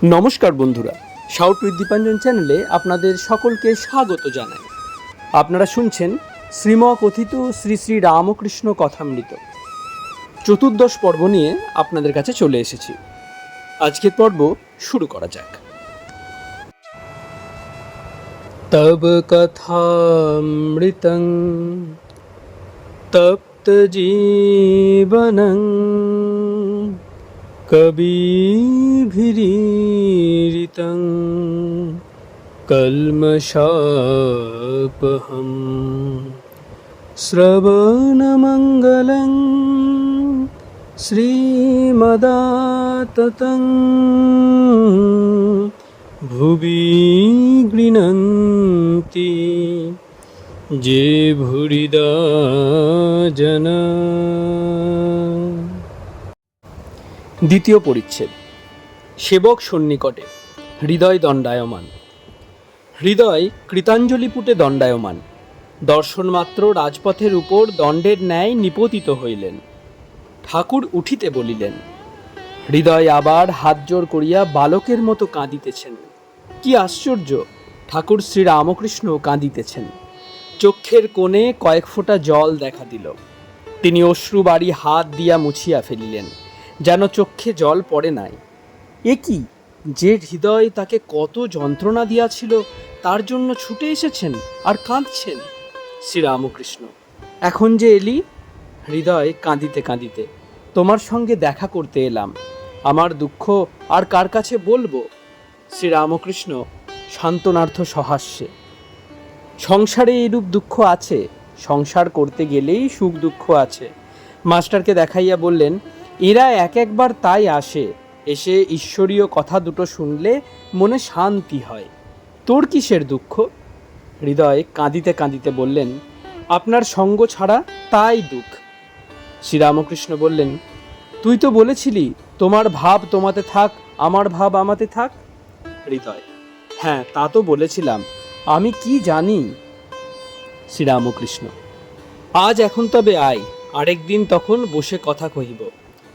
নমস্কার বন্ধুরা, shout with Dipanjan চ্যানেলে আপনাদের সকলকে স্বাগত জানাই। আপনারা শুনছেন শ্রীমকথিত শ্রী শ্রী রামকৃষ্ণ কথামৃত চতুর্দশ পর্ব নিয়ে আপনাদের কাছে চলে এসেছি। আজকের পর্ব শুরু করা যাক। তব কথামৃতং তপ্ত জীবনং কবিভিরীরিতং কল্মষাপহম শ্রবণমঙ্গলং শ্রীমদাততং ভুবি গৃণন্তি যে ভুরিদা জনা। দ্বিতীয় পরিচ্ছেদ। সেবক সন্নিকটে হৃদয় দণ্ডায়মান। হৃদয় কৃতাঞ্জলিপুটে দণ্ডায়মান, দর্শনমাত্র রাজপথের উপর দণ্ডের ন্যায় নিপতিত হইলেন। ঠাকুর উঠিতে বলিলেন। হৃদয় আবার হাত জোর করিয়া বালকের মতো কাঁদিতেছেন। কি আশ্চর্য! ঠাকুর শ্রীরামকৃষ্ণ কাঁদিতেছেন। চক্ষের কোণে কয়েক ফোঁটা জল দেখা দিল। তিনি অশ্রুবাড়ি হাত দিয়া মুছিয়া ফেলিলেন, যেন চক্ষে জল পড়ে নাই। এ কি, যে হৃদয় তাকে কত যন্ত্রণা দিয়াছিল তার জন্য ছুটে এসেছেন আর কাঁদছেন। শ্রীরামকৃষ্ণ, এখন যে এলি? হৃদয় কাঁদিতে কাঁদিতে, তোমার সঙ্গে দেখা করতে এলাম। আমার দুঃখ আর কার কাছে বলবো? শ্রীরামকৃষ্ণ সান্ত্বনার্থ সহাস্যে, সংসারে এইরূপ দুঃখ আছে, সংসার করতে গেলেই সুখ দুঃখ আছে। মাস্টারকে দেখাইয়া বললেন, এরা এক একবার তাই আসে, এসে ঈশ্বরীয় কথা দুটো শুনলে মনে শান্তি হয়। তোর কিসের দুঃখ? হৃদয় কাঁদিতে কাঁদিতে বললেন, আপনার সঙ্গ ছাড়া তাই দুঃখ। শ্রীরামকৃষ্ণ বললেন, তুই তো বলেছিলি তোমার ভাব তোমাতে থাক, আমার ভাব আমাতে থাক। হৃদয়, হ্যাঁ তা তো বলেছিলাম, আমি কি জানি। শ্রীরামকৃষ্ণ, আজ এখন তবে আয়, আরেকদিন তখন বসে কথা কহিব।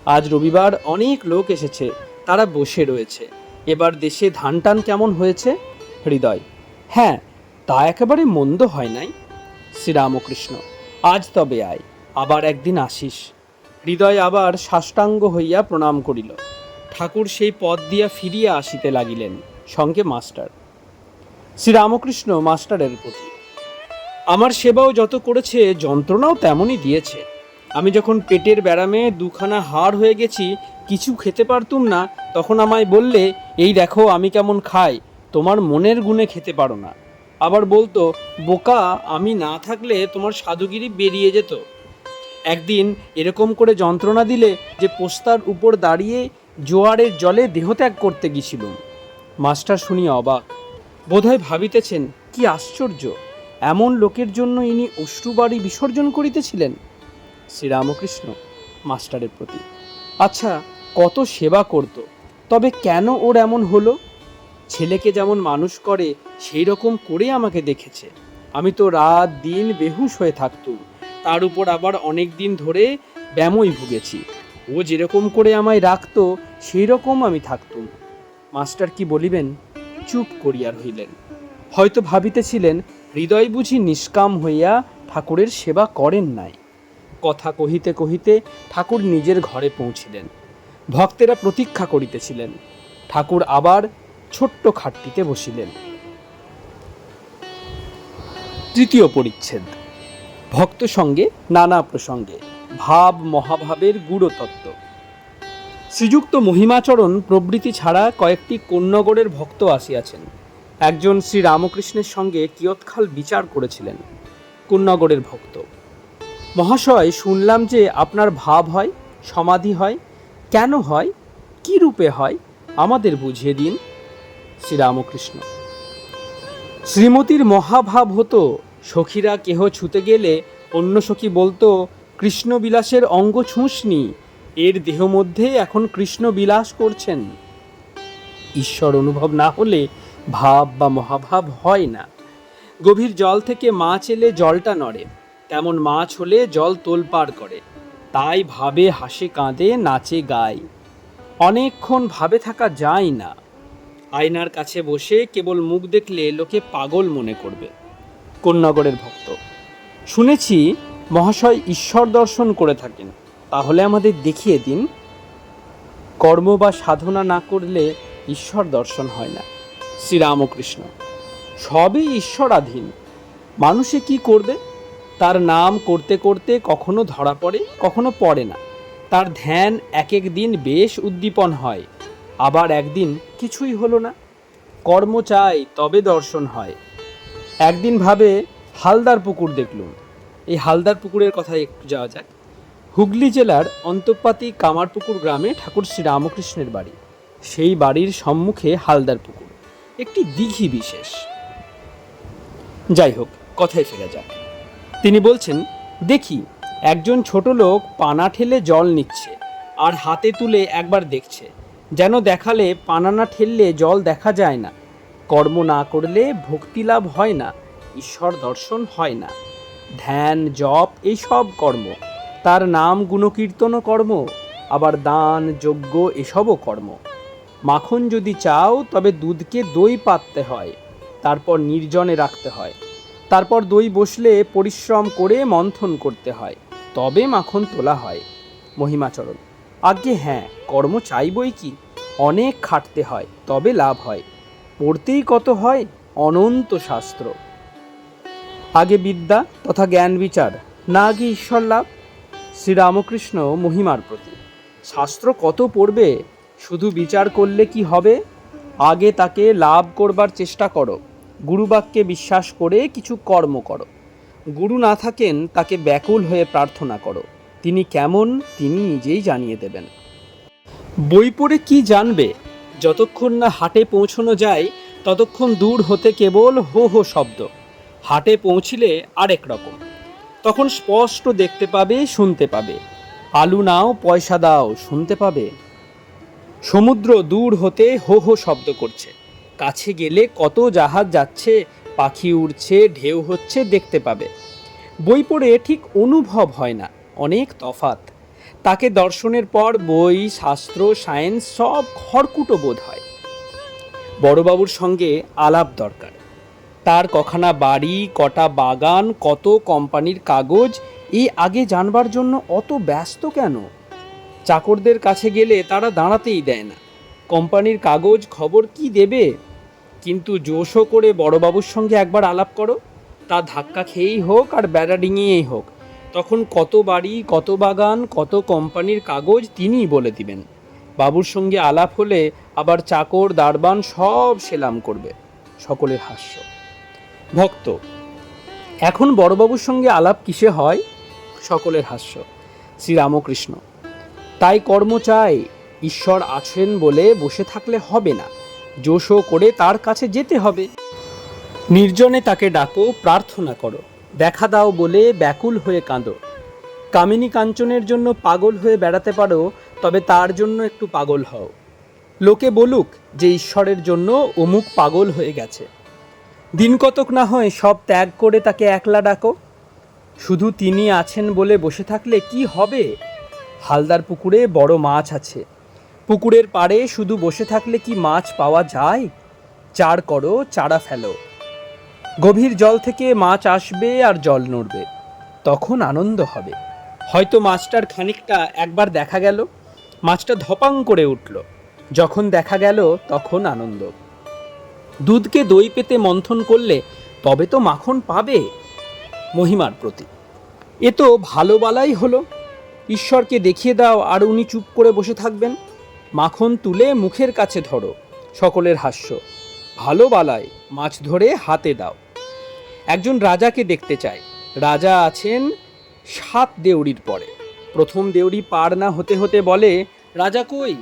আজ রবিবার, অনেক লোক এসেছে, তারা বসে রয়েছে। এবার দেশে ধান টান কেমন হয়েছে? হৃদয়, হ্যাঁ তা একেবারে মন্দ হয় নাই। শ্রীরামকৃষ্ণ, আজ তবে আয়, আবার একদিন আসিস। হৃদয় আবার সাষ্টাঙ্গ হইয়া প্রণাম করিল। ঠাকুর সেই পথ দিয়া ফিরিয়া আসিতে লাগিলেন, সঙ্গে মাস্টার। শ্রীরামকৃষ্ণ মাস্টারের প্রতি, আমার সেবাও যত করেছে যন্ত্রণাও তেমনই দিয়েছে। আমি যখন পেটের ব্যারামে দুখানা হাড় হয়ে গেছি, কিছু খেতে পারতুম না, তখন আমায় বললে, এই দেখো আমি কেমন খাই, তোমার মনের গুণে খেতে পারো না। আবার বলতো, বোকা, আমি না থাকলে তোমার সাধুগিরি বেরিয়ে যেত। একদিন এরকম করে যন্ত্রণা দিলে যে পোস্তার উপর দাঁড়িয়ে জোয়ারের জলে দেহত্যাগ করতে গিয়েছিলুম। মাস্টার শুনিয়া অবাক, বোধহয় ভাবিতেছেন, কি আশ্চর্য, এমন লোকের জন্য ইনি অশ্রুবাড়ি বিসর্জন করিতেছিলেন। শ্রীরামকৃষ্ণ মাস্টারের প্রতি, আচ্ছা কত সেবা করত, তবে কেন ওর এমন হলো? ছেলেকে যেমন মানুষ করে সেই রকম করে আমাকে দেখেছে। আমি তো রাত দিন বেহুশ হয়ে থাকতুম, তার উপর আবার অনেক দিন ধরে ব্যামোই ভুগেছি। ও যেরকম করে আমায় রাখতো সেই রকম আমি থাকতুম। মাস্টার কি বলিবেন, চুপ করিয়া রহিলেন। হয়তো ভাবিতেছিলেন, হৃদয় বুঝি নিষ্কাম হইয়া ঠাকুরের সেবা করেন নাই। কথা কহিতে কহিতে ঠাকুর নিজের ঘরে পৌঁছিলেন। ভক্তেরা প্রতীক্ষা করিতেছিলেন। ঠাকুর আবার ছোট্ট খাটটিতে বসিলেন। তৃতীয় পরিচ্ছেদ। ভক্ত সঙ্গে নানা প্রসঙ্গে, ভাব মহাভাবের গূঢ়তত্ত্ব। শ্রীযুক্ত মহিমাচরণ প্রভৃতি ছাড়া কয়েকটি কোন্নগরের ভক্ত আসিয়াছেন। একজন শ্রীরামকৃষ্ণের সঙ্গে কিয়ৎকাল বিচার করেছিলেন। কোন্নগরের ভক্ত, মহাশয়, শুনলাম যে আপনার ভাব হয়, সমাধি হয়। কেন হয়, কি রূপে হয়, আমাদের বুঝিয়ে দিন। শ্রীরামকৃষ্ণ, শ্রীমতীর মহাভাব হতো। সখীরা কেহ ছুতে গেলে অন্য সখী বলতো, কৃষ্ণবিলাসের অঙ্গ ছুঁসনি, এর দেহ মধ্যে এখন কৃষ্ণ বিলাস করছেন। ঈশ্বর অনুভব না হলে ভাব বা মহাভাব হয় না। গভীর জল থেকে মাছ এলে জলটা নড়ে, তেমন মাছ হলে জল তোলপাড় করে। তাই ভাবে হাসে কাঁদে নাচে গায়। অনেকক্ষণ ভাবে থাকা যায় না। আয়নার কাছে বসে কেবল মুখ দেখলে লোকে পাগল মনে করবে। কোন্নগরের ভক্ত। শুনেছি মহাশয় ঈশ্বর দর্শন করে থাকেন, তাহলে আমাদের দেখিয়ে দিন। কর্ম বা সাধনা না করলে ঈশ্বর দর্শন হয় না। শ্রীরামকৃষ্ণ। সবই ঈশ্বরাধীন। মানুষে কি করবে? তার নাম করতে করতে কখনো ধরা পড়ে, কখনো পড়ে না। তার ধ্যান এক এক দিন বেশ উদ্দীপন হয়, আবার একদিন কিছুই হলো না। কর্ম চাই তবে দর্শন হয়। একদিন ভাবে হালদার পুকুর দেখলুম। এই হালদার পুকুরের কথায় একটু যাওয়া যাক। হুগলি জেলার অন্তঃপাতি কামারপুকুর গ্রামে ঠাকুর শ্রীরামকৃষ্ণের বাড়ি। সেই বাড়ির সম্মুখে হালদার পুকুর, একটি দিঘি বিশেষ। যাই হোক, কথায় ফেরা যাক। তিনি বলছেন, দেখি একজন ছোট লোক পানা ঠেলে জল নিচ্ছে আর হাতে তুলে একবার দেখছে, যেন দেখালে পানা না ঠেললে জল দেখা যায় না। কর্ম না করলে ভক্তি লাভ হয় না, ঈশ্বর দর্শন হয় না। ধ্যান জপ এইসব কর্ম, তার নাম গুণকীর্তনও কর্ম, আবার দান যজ্ঞ এসবও কর্ম। মাখন যদি চাও তবে দুধকে দই পাততে হয়, তারপর নির্জনে রাখতে হয়, তারপর দই বসলে পরিশ্রম করে মন্থন করতে হয়, তবে মাখন তোলা হয়। মহিমাচরণ। আজ্ঞে হ্যাঁ, কর্ম চাইবই কি, অনেক খাটতে হয় তবে লাভ হয়। পড়তেই কত হয়, অনন্ত শাস্ত্র। আগে বিদ্যা তথা জ্ঞান বিচার, না আগে ঈশ্বর লাভ। শ্রীরামকৃষ্ণ মহিমার প্রতি। শাস্ত্র কত পড়বে, শুধু বিচার করলে কি হবে? আগে তাকে লাভ করবার চেষ্টা করো। গুরুবাক্যে বিশ্বাস করে কিছু কর্ম করো। গুরু না থাকেন তাকে ব্যাকুল হয়ে প্রার্থনা করো, তিনি কেমন তিনি নিজেই জানিয়ে দেবেন। বই পড়ে কি জানবে? যতক্ষণ না হাটে পৌঁছানো যায় ততক্ষণ দূর হতে কেবল হো হো শব্দ। হাটে পৌঁছিলে আরেক রকম, তখন স্পষ্ট দেখতে পাবে, শুনতে পাবে। আলু নাও পয়সা দাও, শুনতে পাবে। সমুদ্র দূর হতে হো হো শব্দ করছে, কাছে গেলে কত জাহাজ যাচ্ছে, পাখি উড়ছে, ঢেউ হচ্ছে, দেখতে পাবে। বই পড়ে ঠিক অনুভব হয় না, অনেক তফাৎ। তাকে দর্শনের পর বই, শাস্ত্র, সায়েন্স সব খড়কুটো বোধ হয়। বড়বাবুর সঙ্গে আলাপ দরকার। তার কখানা বাড়ি, কটা বাগান, কত কোম্পানির কাগজ, এই আগে জানবার জন্য অত ব্যস্ত কেন? চাকরদের কাছে গেলে তারা দাঁড়াতেই দেয় না। কোম্পানির কাগজ খবর কি দেবে? কিন্তু জোশও করে বড়বাবুর সঙ্গে একবার আলাপ করো, তা ধাক্কা খেয়েই হোক আর বেড়া ডিঙিয়েই হোক, তখন কত বাড়ি, কত বাগান, কত কোম্পানির কাগজ তিনিই বলে দিবেন। বাবুর সঙ্গে আলাপ হলে আবার চাকর দারবান সব সেলাম করবে। সকলের হাস্য। ভক্ত। এখন বড়বাবুর সঙ্গে আলাপ কিসে হয়? সকলের হাস্য। শ্রীরামকৃষ্ণ। তাই কর্ম চাই, ঈশ্বর আছেন বলে বসে থাকলে হবে না, জোশও করে তার কাছে যেতে হবে। নির্জনে তাকে ডাকো, প্রার্থনা করো, দেখা দাও বলে ব্যাকুল হয়ে কাঁদো। কামিনী কাঞ্চনের জন্য পাগল হয়ে বেড়াতে পারো, তবে তার জন্য একটু পাগল হও। লোকে বলুক যে ঈশ্বরের জন্য অমুক পাগল হয়ে গেছে। দিন কতক না হয় সব ত্যাগ করে তাকে একলা ডাকো। শুধু তিনি আছেন বলে বসে থাকলে কি হবে? হালদার পুকুরে বড় মাছ আছে, পুকুরের পাড়ে শুধু বসে থাকলে কি মাছ পাওয়া যায়? চার করো, চারা ফেলো, গভীর জল থেকে মাছ আসবে আর জল নড়বে, তখন আনন্দ হবে। হয়তো মাছটার খানিকটা একবার দেখা গেল, মাছটা ধপাং করে উঠল, যখন দেখা গেল তখন আনন্দ। দুধকে দই পেতে মন্থন করলে তবে তো মাখন পাবে। মহিমার প্রতি। এ তো ভালো বালাই হলো, ঈশ্বরকে দেখিয়ে দাও আর উনি চুপ করে বসে থাকবেন। মাখন তুলে মুখের কাছে ধরো। সকলের হাস্য। ভালো বালাই, মাছ ধরে হাতে দাও। একজন রাজাকে দেখতে চায়। রাজা আছেন 7 দেউড়ির পরে। প্রথম দেউড়ি পার না হতে হতে বলে, রাজা কই?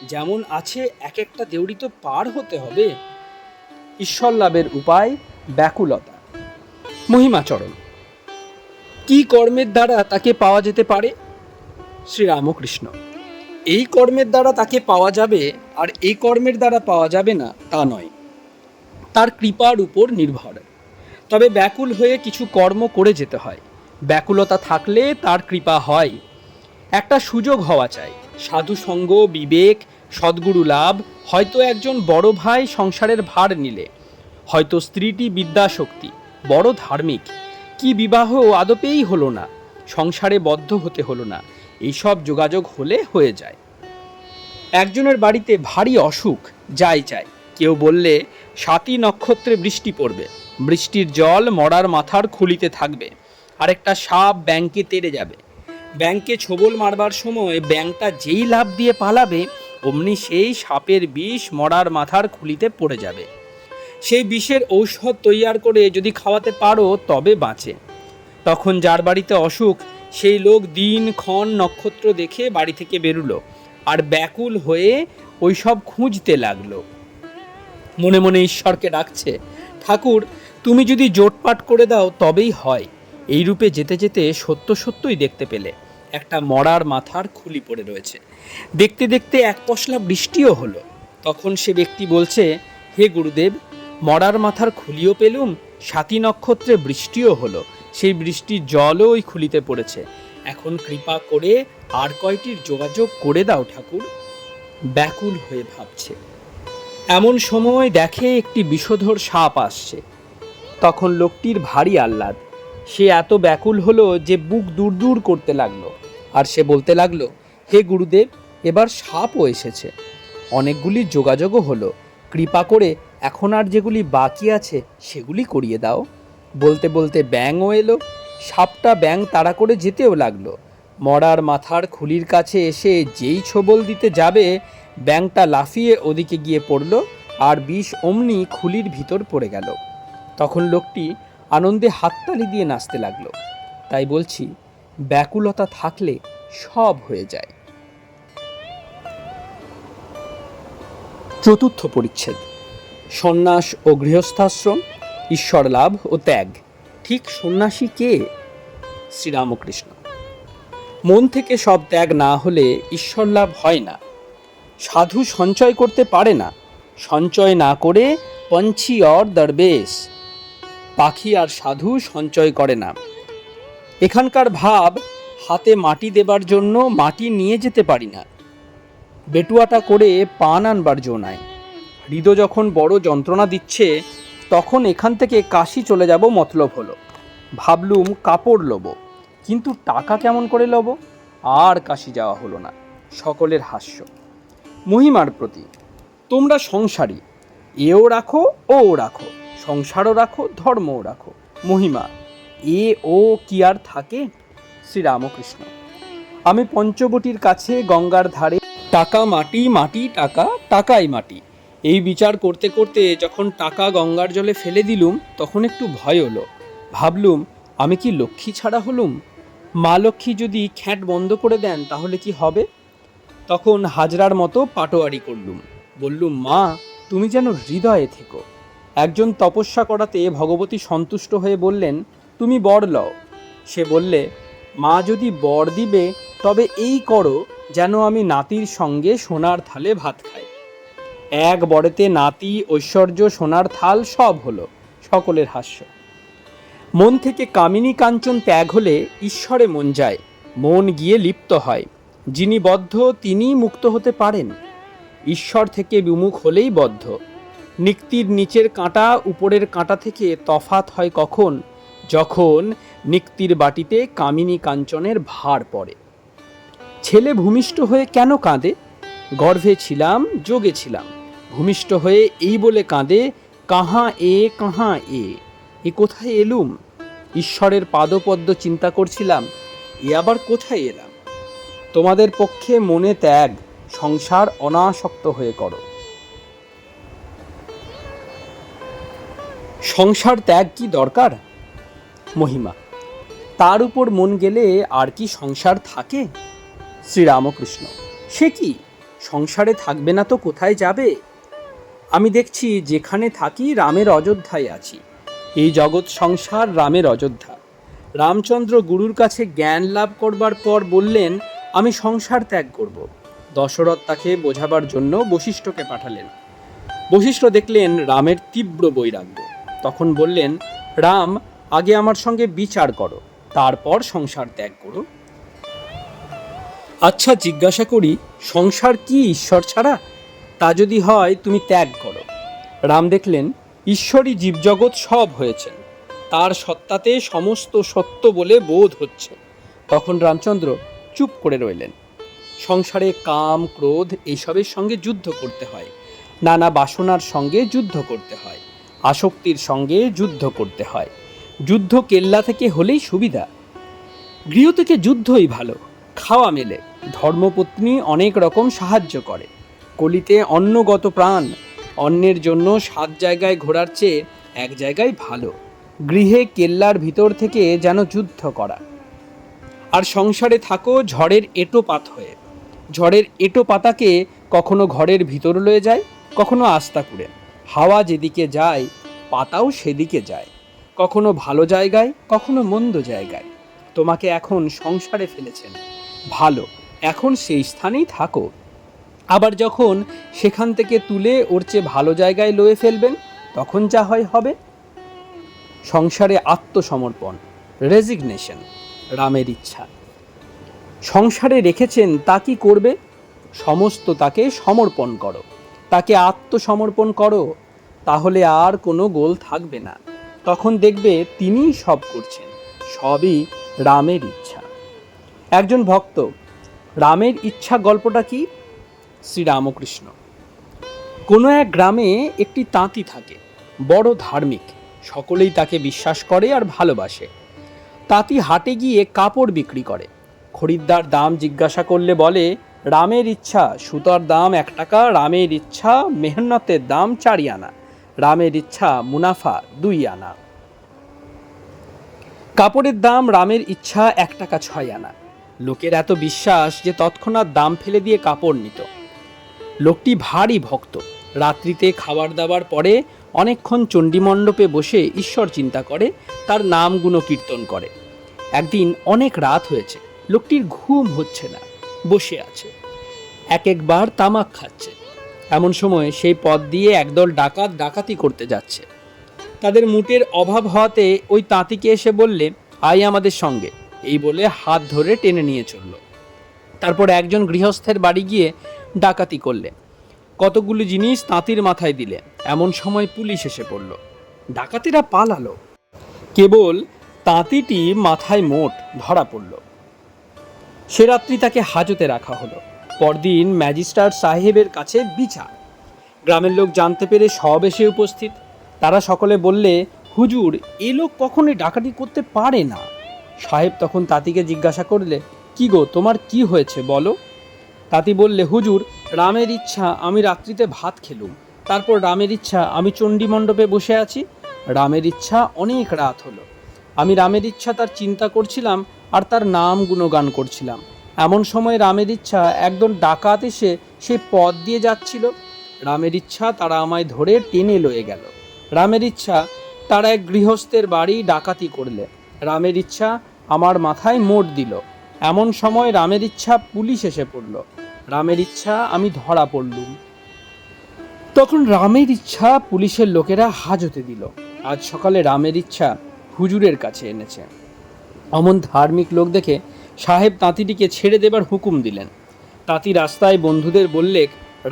যেমন আছে এক একটা দেউড়ি তো পার হতে হবে। ঈশ্বর লাভের উপায় ব্যাকুলতা। মহিমাচরণ। কি কর্মের দ্বারা তাকে পাওয়া যেতে পারে? শ্রীরামকৃষ্ণ। এই কর্মের দ্বারা তাকে পাওয়া যাবে আর এই কর্মের দ্বারা পাওয়া যাবে না তা নয়, তার কৃপার উপর নির্ভর। তবে ব্যাকুল হয়ে কিছু কর্ম করে যেতে হয়। ব্যাকুলতা থাকলে তার কৃপা হয়। একটা সুযোগ হওয়া চাই। সাধুসঙ্গ, বিবেক, সদ্গুরু লাভ, হয়তো একজন বড় ভাই সংসারের ভার নিলে, হয়তো স্ত্রীটি বিদ্যাশক্তি, বড় ধার্মিক, কি বিবাহ আদপেই হলো না, সংসারে বদ্ধ হতে হলো না, এইসব যোগাযোগ হলে হয়ে যায়। একজনের বাড়িতে ভারী অসুখ, যাই চাই, কেউ বললে 7ই নক্ষত্রে বৃষ্টি পড়বে, বৃষ্টির জল মরার মাথার খুলিতে থাকবে, আরেকটা সাপ ব্যাংকে তেড়ে যাবে, ব্যাংকে ছোবল মারবার সময় ব্যাংকটা যেই লাফ দিয়ে পালাবে অমনি সেই সাপের বিষ মরার মাথার খুলিতে পড়ে যাবে, সেই বিষের ঔষধ তৈয়ার করে যদি খাওয়াতে পারো তবে বাঁচে। তখন যার বাড়িতে অসুখ সেই লোক দিন ক্ষণ নক্ষত্র দেখে বাড়ি থেকে বেরুলো আর ব্যাকুল হয়ে ওই সব খুঁজতে লাগলো। মনে মনে ঈশ্বরকে ডাকছে, ঠাকুর তুমি যদি জোটপাট করে দাও তবেই হয়। এই রূপে যেতে যেতে সত্য সত্যই দেখতে পেলে একটা মরার মাথার খুলি পড়ে রয়েছে। দেখতে দেখতে এক পশলা বৃষ্টিও হলো। তখন সে ব্যক্তি বলছে, হে গুরুদেব, মরার মাথার খুলিও পেলুম, 7ই নক্ষত্রে বৃষ্টিও হলো, সেই বৃষ্টির জলও ওই খুলিতে পড়েছে, এখন কৃপা করে আর কয়টির যোগাযোগ করে দাও ঠাকুর। ব্যাকুল হয়ে ভাবছে। এমন সময় দেখে একটি বিষধর সাপ আসছে। তখন লোকটির ভারী আহ্লাদ, সে এত ব্যাকুল হলো যে বুক দূর দূর করতে লাগলো, আর সে বলতে লাগলো, হে গুরুদেব, এবার সাপও এসেছে, অনেকগুলি যোগাযোগও হলো, কৃপা করে এখন আর যেগুলি বাকি আছে সেগুলি করিয়ে দাও। বলতে বলতে ব্যাঙও এলো। সাপটা ব্যাঙ তাড়া করে যেতেও লাগলো। মরার মাথার খুলির কাছে এসে যেই ছোবল দিতে যাবে ব্যাঙটা লাফিয়ে ওদিকে গিয়ে পড়ল আর বিষ অমনি খুলির ভিতর পড়ে গেল। তখন লোকটি আনন্দে হাততালি দিয়ে নাচতে লাগলো। তাই বলছি, ব্যাকুলতা থাকলে সব হয়ে যায়। চতুর্থ পরিচ্ছেদ, সন্ন্যাস ও গৃহস্থাশ্রম, ঈশ্বর লাভ ও ত্যাগ। ঠিক সন্ন্যাসী কে? শ্রীরামকৃষ্ণ। মন থেকে সব ত্যাগ না হলে ঈশ্বর লাভ হয় না। সাধু সঞ্চয় করতে পারে না, সঞ্চয় না করে পঞ্ছি অর দরবেশ। পাখি আর সাধু সঞ্চয় করে না। এখানকার ভাব, হাতে মাটি দেবার জন্য মাটি নিয়ে যেতে পারি না, বেটুয়াটা করে পান আনবার জো নাই। হৃদয় যখন বড় যন্ত্রণা দিচ্ছে তখন এখান থেকে কাশি চলে যাব মতলব হলো। ভাবলুম কাপড় লব, কিন্তু টাকা কেমন করে লব? আর কাশি যাওয়া হলো না। সকলের হাস্য। মহিমার প্রতি, তোমরা সংসারী, এও রাখো ও রাখো, সংসারও রাখো ধর্মও রাখো, মহিমা এ ও কি আর থাকে? শ্রীরামকৃষ্ণ। আমি পঞ্চবটির কাছে গঙ্গার ধারে টাকা মাটি, মাটি টাকা, টাকাই মাটি, এই বিচার করতে করতে যখন টাকা গঙ্গার জলে ফেলে দিলুম তখন একটু ভয় হলো। ভাবলুম, আমি কি লক্ষ্মী ছাড়া হলুম? মা লক্ষ্মী যদি খ্যাট বন্ধ করে দেন তাহলে কি হবে? তখন হাজরার মতো পাটোয়ারি করলুম। বললুম, মা তুমি যেন হৃদয়ে থেকো। একজন তপস্যা করাতে ভগবতী সন্তুষ্ট হয়ে বললেন, তুমি বর লও। সে বললে, মা যদি বর দিবে তবে এই করো যেন আমি নাতির সঙ্গে সোনার থালে ভাত খাই। এক বরেতে নাতি, ঐশ্বর্য, সোনার থাল সব হলো। সকলের হাস্য। মন থেকে কামিনী কাঞ্চন ত্যাগ হলে ঈশ্বরে মন যায়, মন গিয়ে লিপ্ত হয়। যিনি বদ্ধ তিনিই মুক্ত হতে পারেন। ঈশ্বর থেকে বিমুখ হলেই বদ্ধ। নিক্তির নিচের কাঁটা উপরের কাঁটা থেকে তফাৎ হয় কখন? যখন নিক্তির বাটিতে কামিনী কাঞ্চনের ভার পড়ে। ছেলে ভূমিষ্ঠ হয়ে কেন কাঁদে? গর্ভে ছিলাম, যোগে ছিলাম, ভূমিষ্ঠ হয়ে এই বলে কাঁদে, কাহা এ কাহা এ, এ কোথায় এলুম? ঈশ্বরের পাদপদ্ম চিন্তা করছিলাম, এ আবার কোথায় এলাম? তোমাদের পক্ষে মনে ত্যাগ, সংসার অনাসক্ত হয়ে করো। সংসার ত্যাগ কি দরকার? মহিমা, তার উপর মন গেলে আর কি সংসার থাকে? শ্রীরামকৃষ্ণ। সে কি, সংসারে থাকবে না তো কোথায় যাবে? আমি দেখছি যেখানে থাকি রামের অযোধ্যায় আছি। এই জগৎ সংসার রামের অযোধ্যা। রামচন্দ্র গুরুর কাছে জ্ঞান লাভ করবার পর বললেন, আমি সংসার ত্যাগ করব। দশরথ তাকে বোঝাবার জন্য বশিষ্ঠকে পাঠালেন। বশিষ্ঠ দেখলেন রামের তীব্র বৈরাগ্য। তখন বললেন, রাম, আগে আমার সঙ্গে বিচার করো, তারপর সংসার ত্যাগ করো। আচ্ছা জিজ্ঞাসা করি, সংসার কি ঈশ্বর ছাড়া? তা যদি হয় তুমি ত্যাগ করো। রাম দেখলেন ঈশ্বরই জীবজগৎ সব হয়েছেন, তার সত্তাতে সমস্ত সত্য বলে বোধ হচ্ছে। তখন রামচন্দ্র চুপ করে রইলেন। সংসারে কাম ক্রোধ এইসবের সঙ্গে যুদ্ধ করতে হয়, নানা বাসনার সঙ্গে যুদ্ধ করতে হয়, আসক্তির সঙ্গে যুদ্ধ করতে হয়। যুদ্ধ কেল্লা থেকে হলেই সুবিধা, গৃহ থেকে যুদ্ধই ভালো। খাওয়া মেলে, ধর্মপত্নী অনেক রকম সাহায্য করে। কলিতে অন্নগত প্রাণ, অন্যের জন্য 7 জায়গায় ঘোরার চেয়ে এক জায়গায় ভালো। গৃহে কেল্লার ভিতর থেকে যেন যুদ্ধ করা। আর সংসারে থাকো ঝড়ের এঁটো পাত হয়ে। ঝড়ের এঁটো পাতাকে কখনো ঘরের ভিতর লয়ে যায়, কখনো আস্তাকুড়ে। হাওয়া যেদিকে যায় পাতাও সেদিকে যায়, কখনো ভালো জায়গায়, কখনো মন্দ জায়গায়। তোমাকে এখন সংসারে ফেলেছেন, ভালো, এখন সেই স্থানেই থাকো। আবার যখন সেখান থেকে তুলে ওর চেয়ে ভালো জায়গায় লয়ে ফেলবেন, তখন যা হয় হবে। সংসারে আত্মসমর্পণ, রেজিগনেশন, রামের ইচ্ছা। সংসারে রেখেছেন তা কি করবে? সমস্ত তাকে সমর্পণ করো, তাকে আত্মসমর্পণ করো, তাহলে আর কোনো গোল থাকবে না। তখন দেখবে তিনিই সব করছেন, সবই রামের ইচ্ছা। একজন ভক্ত, রামের ইচ্ছা গল্পটা কি? শ্রীরামকৃষ্ণ। কোনো এক গ্রামে একটি তাঁতি থাকে, বড় ধার্মিক, সকলেই তাকে বিশ্বাস করে আর ভালোবাসে। তাঁতি হাটে গিয়ে কাপড় বিক্রি করে। খরিদ্দার দাম জিজ্ঞাসা করলে বলে, রামের ইচ্ছা সুতার দাম 1 টাকা, রামের ইচ্ছা মেহনতের দাম 4 আনা, রামের ইচ্ছা মুনাফা 2 আনা। কাপড়ের দাম রামের ইচ্ছা 1 টাকা 6 আনা। লোকের এত বিশ্বাস যে তৎক্ষণাৎ দাম ফেলে দিয়ে কাপড় নিত। লোকটি ভারী ভক্ত। রাত্রিতে খাবার দাবার পরে অনেকক্ষণ চণ্ডীমণ্ডপে বসে ঈশ্বর চিন্তা করে, তার নাম গুণকীর্তন করে। একদিন অনেক রাত হয়েছে, লোকটির ঘুম হচ্ছে না, বসে আছে, একবার তামাক খাচ্ছে। এমন সময় সেই পথ দিয়ে একদল ডাকাত ডাকাতি করতে যাচ্ছে। তাদের মুটের অভাব হওয়াতে ওই তাঁতিকে এসে বললে, আয় আমাদের সঙ্গে, এই বলে হাত ধরে টেনে নিয়ে চলল। তারপর একজন গৃহস্থের বাড়ি গিয়ে ডাকাতি করলে, কতগুলো জিনিস তাঁতির মাথায় দিলে। এমন সময় পুলিশ এসে পড়ল। ডাকাতিরা পালালো, কেবল তাঁতিটি মাথায় মোট ধরা পড়ল। সে রাত্রি তাকে হাজতে রাখা হলো। পরদিন ম্যাজিস্ট্রেট সাহেবের কাছে বিচার। গ্রামের লোক জানতে পেরে সব এসে উপস্থিত। তারা সকলে বললে, হুজুর, এ লোক কখনোই ডাকাতি করতে পারে না। সাহেব তখন তাঁতিকে জিজ্ঞাসা করলে, কি গো, তোমার কি হয়েছে বলো। তাঁতি বললে, হুজুর, রামের ইচ্ছা আমি রাত্রিতে ভাত খেলুম, তারপর রামের ইচ্ছা আমি চণ্ডীমণ্ডপে বসে আছি। রামের ইচ্ছা অনেক রাত হলো, আমি রামের ইচ্ছা তার চিন্তা করছিলাম আর তার নাম গুণগান করছিলাম। এমন সময় রামের ইচ্ছা একদল ডাকাত এসে সেই পথ দিয়ে যাচ্ছিল। রামের ইচ্ছা তারা আমায় ধরে টেনে লয়ে গেল। রামের ইচ্ছা তারা এক গৃহস্থের বাড়ি ডাকাতি করলে। রামের ইচ্ছা আমার মাথায় মোট দিল। এমন সময় রামের ইচ্ছা পুলিশ এসে পড়ল। রামের ইচ্ছা আমি ধরা পড়লুম। তখন রামের ইচ্ছা পুলিশের লোকেরা হাজতে দিল। আজ সকালে রামের ইচ্ছা হুজুরের কাছে এনেছে। অমন ধার্মিক লোক দেখে সাহেব তাঁতিটিকে ছেড়ে দেবার হুকুম দিলেন। তাঁতি রাস্তায় বন্ধুদের বললে,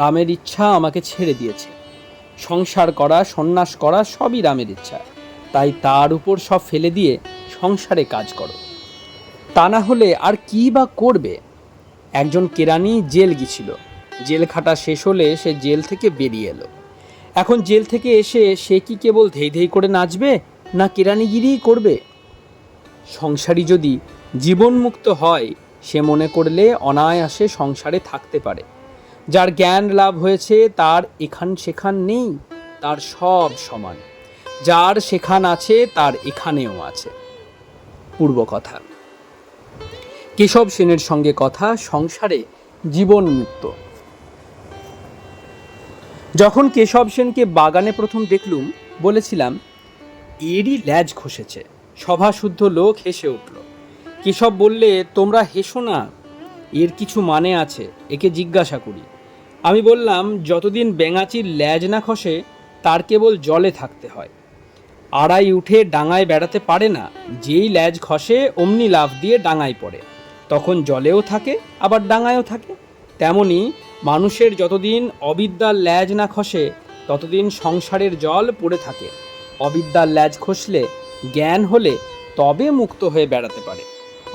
রামের ইচ্ছা আমাকে ছেড়ে দিয়েছে। সংসার করা, সন্ন্যাস করা সবই রামের ইচ্ছা, তাই তার উপর সব ফেলে দিয়ে সংসারে কাজ করো, তা না হলে আর কি বা করবে। একজন কেরানি জেল গিয়েছিল। জেল খাটা শেষ হলে সে জেল থেকে বেরিয়ে এলো। এখন জেল থেকে এসে সে কি কেবল ধেই ধেই করে নাচবে, না কেরানিগিরিই করবে? সংসারী যদি জীবনমুক্ত হয়, সে মনে করলে অনায়াসে সংসারে থাকতে পারে। যার জ্ঞান লাভ হয়েছে তার এখান সেখান নেই, তার সব সমান। যার সেখান আছে তার এখানেও আছে। পূর্বকথা। কেশব সেনের সঙ্গে কথা, সংসারে জীবন মুক্ত। যখন কেশব সেনকে বাগানে প্রথম দেখলুম, বলেছিলাম, এরই ল্যাজ খসেছে। সভাশুদ্ধ লোক হেসে উঠল। কেশব বললে, তোমরা হেসো না, এর কিছু মানে আছে, একে জিজ্ঞাসা করি। আমি বললাম, যতদিন ব্যাঙাচির ল্যাজ না খসে তার কেবল জলে থাকতে হয়, আড়াই উঠে ডাঙায় বেড়াতে পারে না। যেই ল্যাজ খসে অমনি লাফ দিয়ে ডাঙায় পড়ে, তখন জলেও থাকে আবার ডাঙায়ও থাকে। তেমনি মানুষের যতদিন অবিদ্যার ল্যাজ না খসে ততদিন সংসারের জল পড়ে থাকে। অবিদ্যার ল্যাজ খসলে, জ্ঞান হলে তবে মুক্ত হয়ে বেড়াতে পারে,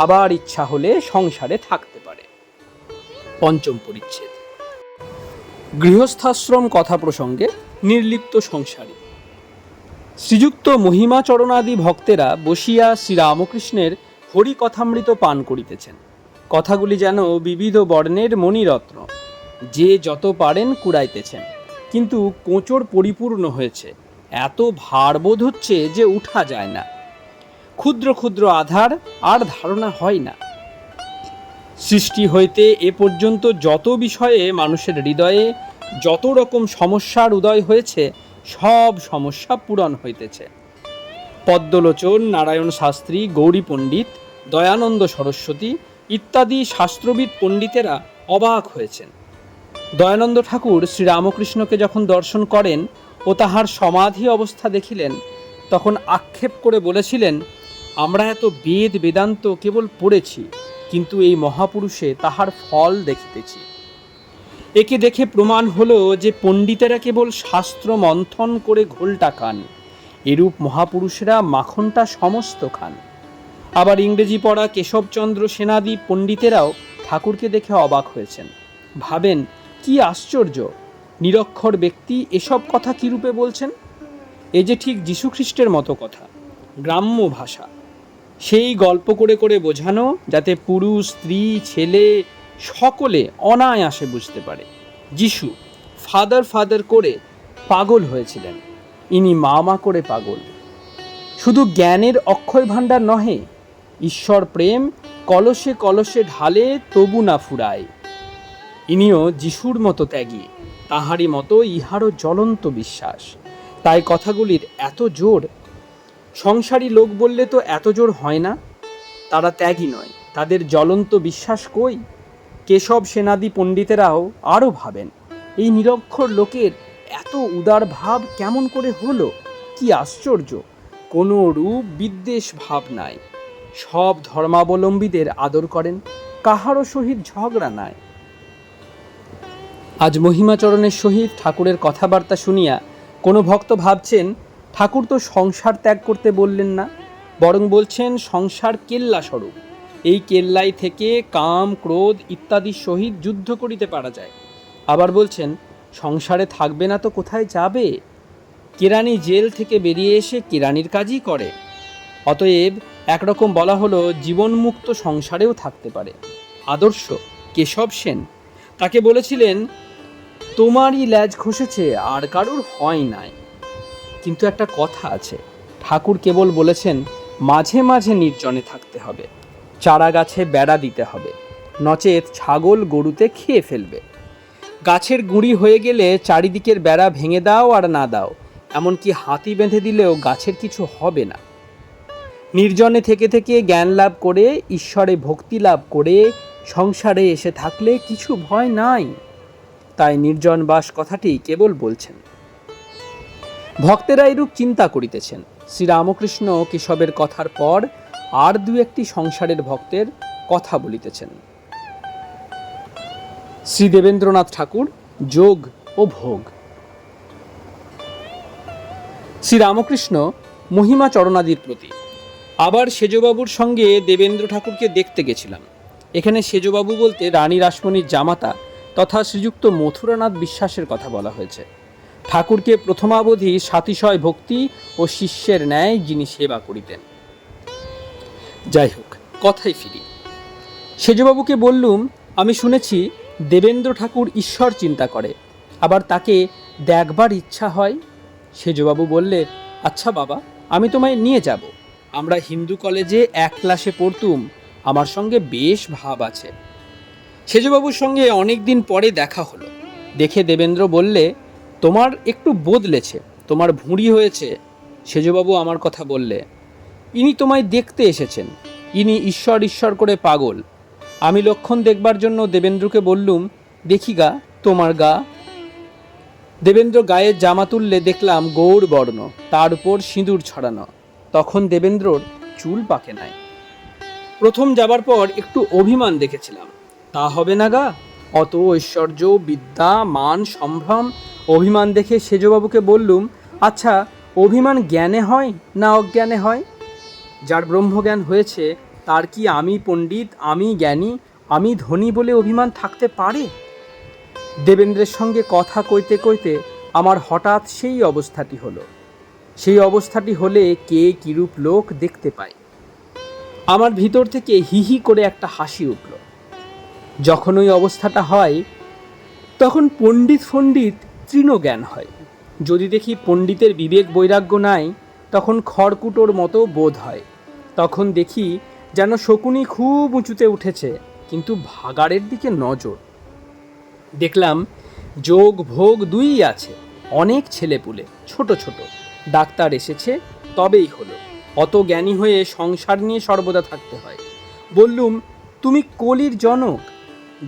আবার ইচ্ছা হলে সংসারে থাকতে পারে। পঞ্চম পরিচ্ছেদ। গৃহস্থাশ্রম কথা প্রসঙ্গে নির্লিপ্ত সংসারী। শ্রীযুক্ত মহিমাচরণাদি ভক্তেরা বসিয়া শ্রীরামকৃষ্ণের হরিকথামৃত পান করিতেছেন। কথাগুলি যেন বিবিধ বর্ণের মণিরত্ন, যে যত পারেন কুড়াইতেছেন, কিন্তু কোঁচড় পরিপূর্ণ হয়েছে, এত ভারবোধ হচ্ছে যে উঠা যায় না। ক্ষুদ্র ক্ষুদ্র আধার আর ধারণা হয় না। সৃষ্টি হইতে এ পর্যন্ত যত বিষয়ে মানুষের হৃদয়ে যত রকম সমস্যার উদয় হয়েছে, সব সমস্যা পূরণ হইতেছে। পদ্মলোচন, নারায়ণ শাস্ত্রী, গৌরী পণ্ডিত, দয়ানন্দ সরস্বতী ইত্যাদি শাস্ত্রবিদ পণ্ডিতেরা অবাক হয়েছেন। দয়ানন্দ ঠাকুর শ্রীরামকৃষ্ণকে যখন দর্শন করেন ও তাহার সমাধি অবস্থা দেখিলেন, তখন আক্ষেপ করে বলেছিলেন, আমরা এত বেদ বেদান্ত কেবল পড়েছি, কিন্তু এই মহাপুরুষে তাহার ফল দেখিতেছি। একে দেখে প্রমাণ হলো যে পণ্ডিতেরা কেবল শাস্ত্র মন্থন করে ঘোলটা খান, এরূপ মহাপুরুষেরা মাখনটা সমস্ত খান। আবার ইংরেজি পড়া কেশবচন্দ্র সেনাদি পণ্ডিতেরাও ঠাকুরকে দেখে অবাক হয়েছেন। ভাবেন, কি আশ্চর্য, নিরক্ষর ব্যক্তি এসব কথা কীরূপে বলছেন? এ যে ঠিক যীশুখ্রিস্টের মতো কথা, গ্রাম্য ভাষা, সেই গল্প করে করে বোঝানো, যাতে পুরুষ, স্ত্রী, ছেলে সকলে অনায়াসে বুঝতে পারে। যিশু ফাদার ফাদার করে পাগল হয়েছিলেন, ইনি মা মা করে পাগল। শুধু জ্ঞানের অক্ষয় ভাণ্ডার নহে, ঈশ্বর প্রেম কলসে কলসে ঢালে তবু না ফুরায়। ইনিও যিশুর মতো ত্যাগী, তাহারই মতো ইহারও জ্বলন্ত বিশ্বাস। তাই কথাগুলির এত জোর। সংসারী লোক বললে তো এত জোর হয় না। তারা ত্যাগী নয়, তাদের জ্বলন্ত বিশ্বাস কই? কেশব সেনাদি পণ্ডিতেরাও আরও ভাবেন, এই নিরক্ষর লোকের এত উদার ভাব কেমন করে হলো? কি আশ্চর্য! কোনো রূপ বিদ্বেষ ভাব নাই, সব ধর্মাবলম্বীদের আদর করেন, কাহারও সহিত ঝগড়া নাই। আজ মহিমাচরণের সহিত ঠাকুরের কথাবার্তা শুনিয়া কোনো ভক্ত ভাবছেন, ঠাকুর তো সংসার ত্যাগ করতে বললেন না, বরং বলছেন সংসার কেল্লা স্বরূপ, এই কেল্লাই থেকে কাম, ক্রোধ ইত্যাদির সহিত যুদ্ধ করিতে পারা যায়। আবার বলছেন সংসারে থাকবে না তো কোথায় যাবে? কেরানি জেল থেকে বেরিয়ে এসে কেরানির কাজই করে। অতএব একরকম বলা হলো জীবনমুক্ত সংসারেও থাকতে পারে। আদর্শ কেশব সেন তাকে বলেছিলেন, তোমারই ল্যাজ খসেছে, আর কারুর হয় নাই। কিন্তু একটা কথা আছে, ঠাকুর কেবল বলেছেন মাঝে মাঝে নির্জনে থাকতে হবে, চারা গাছে বেড়া দিতে হবে, নচেত ছাগল গরুতে খেয়ে ফেলবে। গাছের গুঁড়ি হয়ে গেলে চারিদিকের বেড়া ভেঙে দাও আর না দাও, এমনকি হাতি বেঁধে দিলেও গাছের কিছু হবে না। নির্জনে থেকে থেকে জ্ঞান লাভ করে, ঈশ্বরে ভক্তি লাভ করে সংসারে এসে থাকলে কিছু ভয় নাই। তাই নির্জন বাস কথাটি কেবল বলছেন। ভক্তেরা এরূপ চিন্তা করিতেছেন। শ্রীরামকৃষ্ণ কেশবের কথার পর আর দু একটি সংসারের ভক্তের কথা বলিতেছেন। শ্রী দেবেন্দ্রনাথ ঠাকুর, যোগ ও ভোগ। শ্রীরামকৃষ্ণ মহিমাচরণাদির প্রতি। আবার সেজবাবুর সঙ্গে দেবেন্দ্র ঠাকুরকে দেখতে গেছিলাম। এখানে সেজবাবু বলতে রানী রাসমণির জামাতা তথা শ্রীযুক্ত মথুরানাথ বিশ্বাসের কথা বলা হয়েছে। ঠাকুরকে প্রথমাবধি সাতিশয় ভক্তি ও শিষ্যের ন্যায় যিনি সেবা করিতেন। যাই হোক, কথায় ফিরি। সেজবাবুকে বললুম, আমি শুনেছি দেবেন্দ্র ঠাকুর ঈশ্বর চিন্তা করে, আবার তাকে দেখবার ইচ্ছা হয়। সেজবাবু বললে, আচ্ছা বাবা, আমি তোমায় নিয়ে যাব। আমরা হিন্দু কলেজে এক ক্লাসে পড়তুম, আমার সঙ্গে বেশ ভাব আছে। সেজবাবুর সঙ্গে অনেক দিন পরে দেখা হলো। দেখে দেবেন্দ্র বললে, তোমার একটু বদলেছে, তোমার ভুঁড়ি হয়েছে। সেজবাবু আমার কথা বললে, ইনি তোমায় দেখতে এসেছেন, ইনি ঈশ্বর ঈশ্বর করে পাগল। আমি লক্ষণ দেখবার জন্য দেবেন্দ্রকে বললুম, দেখি গা তোমার গা। দেবেন্দ্র গায়ের জামা তুললে দেখলাম গৌর বর্ণ, তার উপর সিঁদুর ছড়ানো। তখন দেবেন্দ্রর চুল পাকে নাই। প্রথম যাবার পর একটু অভিমান দেখেছিলাম, তা হবে না গা, অত ঐশ্বর্য, বিদ্যা, মান, সম্ভ্রম, অভিমান দেখে সেজবাবুকে বললুম, আচ্ছা, অভিমান জ্ঞানে হয় না অজ্ঞানে হয়? যার ব্রহ্মজ্ঞান হয়েছে তার কি আমি পণ্ডিত, আমি জ্ঞানী, আমি ধনী বলে অভিমান থাকতে পারে? দেবেন্দ্রের সঙ্গে কথা কইতে কইতে আমার হঠাৎ সেই অবস্থাটি হলো। সেই অবস্থাটি হলে কে কিরূপ লোক দেখতে পায়। আমার ভিতর থেকে হি হি করে একটা হাসি উঠল। যখন ওই অবস্থাটা হয় তখন পণ্ডিত ফণ্ডিত তৃণজ্ঞান হয়। যদি দেখি পণ্ডিতের বিবেক বৈরাগ্য নাই, তখন খড়কুটোর মতো বোধ হয়। তখন দেখি যেন শকুনি খুব উঁচুতে উঠেছে, কিন্তু ভাগাড়ের দিকে নজর। দেখলাম যোগ ভোগ দুইই আছে, অনেক ছেলেপুলে ছোট ছোট। ডাক্তার এসেছে, তবেই হলো। অত জ্ঞানী হয়ে সংসার নিয়ে সর্বদা থাকতে হয়। বললুম, তুমি কলির জনক।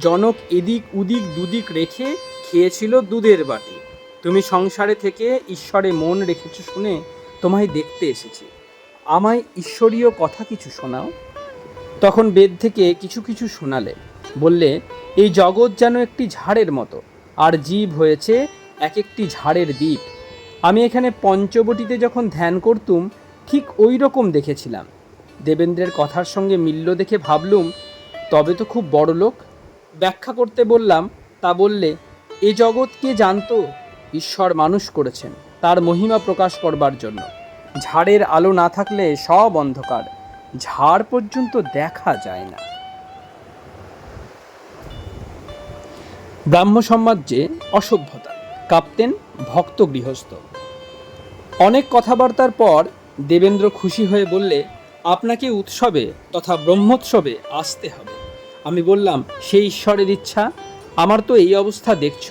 জনক এদিক উদিক দুদিক রেখে খেয়েছিল দুধের বাটি। তুমি সংসারে থেকে ঈশ্বরে মন রেখেছ শুনে তোমায় দেখতে এসেছি। আমায় ঈশ্বরীয় কথা কিছু শোনাও। তখন বেদ থেকে কিছু কিছু শোনালে। বললে, এই জগৎ যেন একটি ঝাড়ের মতো, আর জীব হয়েছে এক একটি ঝাড়ের দ্বীপ। আমি এখানে পঞ্চবটিতে যখন ধ্যান করতুম ঠিক ওই রকম দেখেছিলাম। দেবেন্দ্রের কথার সঙ্গে মিলল দেখে ভাবলুম, তবে তো খুব বড় লোক। ব্যাখ্যা করতে বললাম, তা বললে, এ জগৎ কে জানতো? ঈশ্বর মানুষ করেছেন তার মহিমা প্রকাশ করবার জন্য। ঝাড়ের আলো না থাকলে সব অন্ধকার, ঝাড় পর্যন্ত দেখা যায় না। ব্রাহ্ম সমাজে অসভ্যতা, কাঁপতেন ভক্ত গৃহস্থ। অনেক কথাবার্তার পর দেবেন্দ্র খুশি হয়ে বললে, আপনাকে উৎসবে তথা ব্রহ্মোৎসবে আসতে হবে। আমি বললাম, সেই ঈশ্বরের ইচ্ছা। আমার তো এই অবস্থা দেখছ,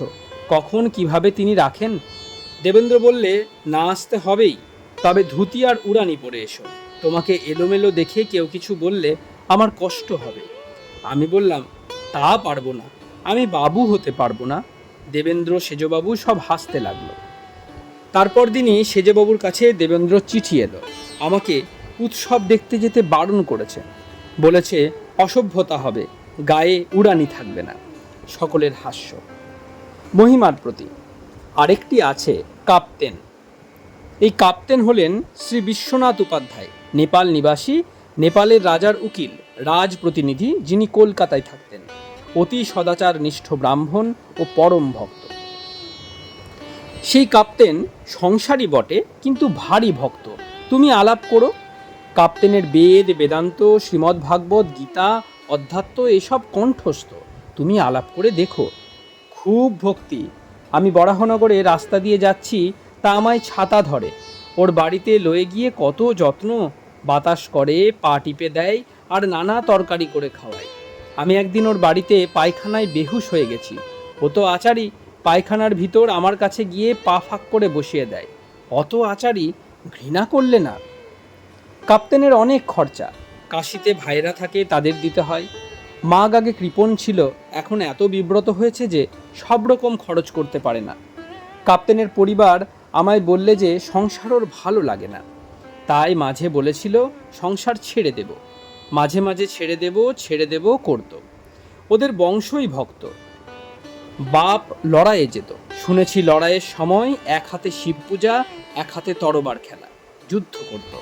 কখন কিভাবে তিনি রাখেন। দেবেন্দ্র বললে, না আসতে হবেই, তবে ধুতি আর উড়ানি পরে এসো। তোমাকে এলোমেলো দেখে কেউ কিছু বললে আমার কষ্ট হবে। আমি বললাম, তা পারবো না, আমি বাবু হতে পারবো না। দেবেন্দ্র, সেজবাবু সব হাসতে লাগলো। তারপর দিনই সেজবাবুর কাছে দেবেন্দ্র চিঠি এলো। আমাকে উৎসব দেখতে যেতে বারণ করেছে। বলেছে অসভ্যতা হবে, গায়ে উড়ানি থাকবে না। সকলের হাস্য। মহিমার প্রতি আরেকটি আছে, কাপ্তেন। এই কাপ্তেন হলেন শ্রী বিশ্বনাথ উপাধ্যায়, নেপাল নিবাসী, নেপালের রাজার উকিল, রাজ প্রতিনিধি, যিনি কলকাতায় থাকতেন। অতি সদাচার নিষ্ঠ ব্রাহ্মণ ও পরম ভক্ত। সেই কাপ্তেন সংসারী বটে, কিন্তু ভারী ভক্ত। তুমি আলাপ করো। কাপ্তেনের বেদ, বেদান্ত, শ্রীমদ্ ভাগবত, গীতা, অধ্যাত্ম এসব কণ্ঠস্থ। তুমি আলাপ করে দেখো। খুব ভক্তি। আমি বরাহনগরে রাস্তা দিয়ে যাচ্ছি, তা আমায় ছাতা ধরে। ওর বাড়িতে লয়ে গিয়ে কত যত্ন, বাতাস করে, পা টিপে দেয়, আর নানা তরকারি করে খাওয়ায়। আমি একদিন ওর বাড়িতে পায়খানায় বেহুশ হয়ে গেছি। ও তো আচারি, পায়খানার ভিতর আমার কাছে গিয়ে পা ফাঁক করে বসিয়ে দেয়। অত আচারি, ঘৃণা করলে না? কাপ্তেনের অনেক খরচা। কাশিতে ভাইরা থাকে, তাদের দিতে হয়। মাগ আগে কৃপণ ছিল, এখন এত বিব্রত হয়েছে যে সব রকম খরচ করতে পারে না। কাপ্তেনের পরিবার আমায় বললে যে সংসার ওর ভালো লাগে না, তাই মাঝে বলেছিল সংসার ছেড়ে দেব। মাঝে মাঝে ছেড়ে দেব করত। ওদের বংশই ভক্ত। বাপ লড়াইয়ে যেত, শুনেছি লড়াইয়ের সময় এক হাতে শিব পূজা, এক হাতে তরবার খেলা, যুদ্ধ করত।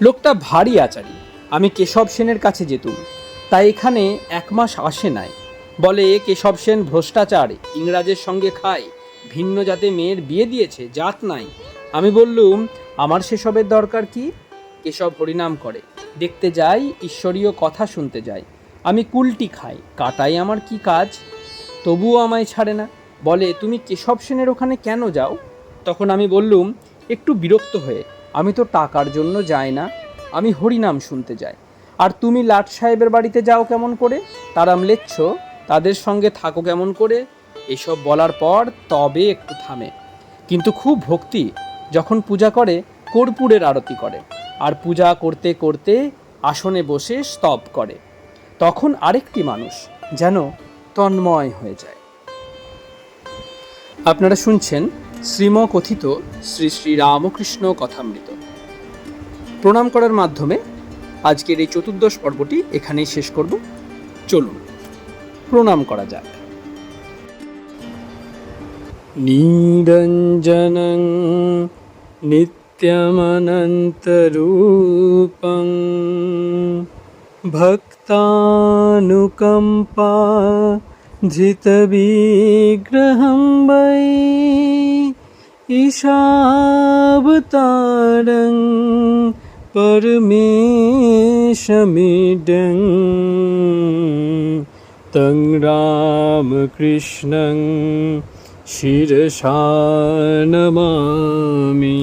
লোকটা ভারী আচারী। আমি কেশব সেনের কাছে যেতুম, তাই এখানে 1 মাস আসে নাই। বলে কেশব সেন ভ্রষ্টাচার, ইংরাজের সঙ্গে খায়, ভিন্ন জাতে মেয়ের বিয়ে দিয়েছে, জাত নাই। আমি বললুম, আমার সেসবের দরকার কি? কেশব হরিনাম করে, দেখতে যাই, ঈশ্বরীয় কথা শুনতে যাই। আমি কুলটি খাই, কাটাই আমার কি কাজ? তবুও আমায় ছাড়ে না। বলে, তুমি কেশব সেনের ওখানে কেন যাও? তখন আমি বললুম, একটু বিরক্ত হয়ে, আমি তো টাকার জন্য যাই না, আমি হরিনাম শুনতে যাই। আর তুমি লাট সাহেবের বাড়িতে যাও কেমন করে? তারা ম্লেচ্ছ, তাদের সঙ্গে থাকো কেমন করে? এসব বলার পর তবে একটু থামে। কিন্তু খুব ভক্তি। যখন পূজা করে, কর্পূরের আরতি করে, আর পূজা করতে করতে আসনে বসে স্তব করে। তখন আরেকটি মানুষ যেন তন্ময় হয়ে যায়। আপনারা শুনছেন শ্রীমকথিত শ্রী শ্রী রামকৃষ্ণ কথামৃত। প্রণাম করার মাধ্যমে আজকের এই 14দশ পর্বটি এখানেই শেষ করব। চলুন। প্রণাম করা যাক। নিরঞ্জনং নিত্যমনন্তরূপং ভক্তানুকম্পা ধৃতবিগ্রহং বৈ ঈশাবতারং পরমেশমিডং তং রামকৃষ্ণং শিরসা নমামি।